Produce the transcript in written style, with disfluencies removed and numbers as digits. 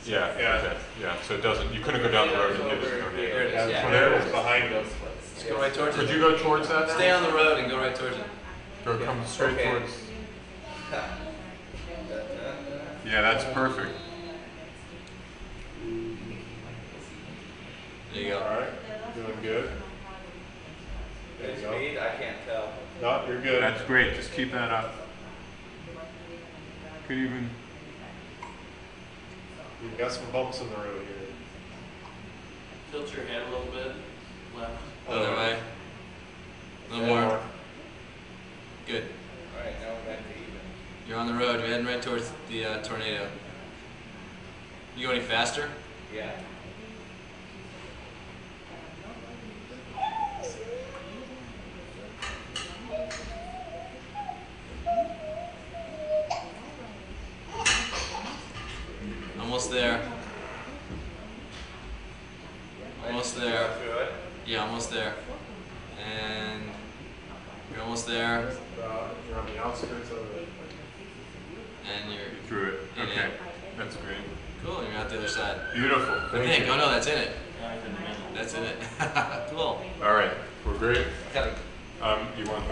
Yeah, Yeah. okay. Yeah, so it doesn't, you couldn't go down the road and hit a tornado. There it is. Yeah. There it is behind us. Just go right towards Could it. you go towards that now? Stay on the road and go right towards it. Go come straight Okay. towards. Yeah, that's perfect. There you go. All right, doing good. There you go. Speed, I can't tell. No, you're good. That's great. Just keep that up. Could even. You've got some bumps in the road here. Tilt your head a little bit left. Other way. A little Yeah. more. Good. Alright, now we're back to even. You're on the road. You're heading right towards the tornado. You go any faster? Yeah. Almost there. Almost there. Through it. Yeah, almost there. And you're almost there. You're on the outskirts of it. And you're Through it. in Okay. it. That's great. Cool. You're out the other side. Beautiful. I Thank think. you. Oh no, that's in it. Now he's in the middle. That's in it. Cool. All right. We're great. Got it. You want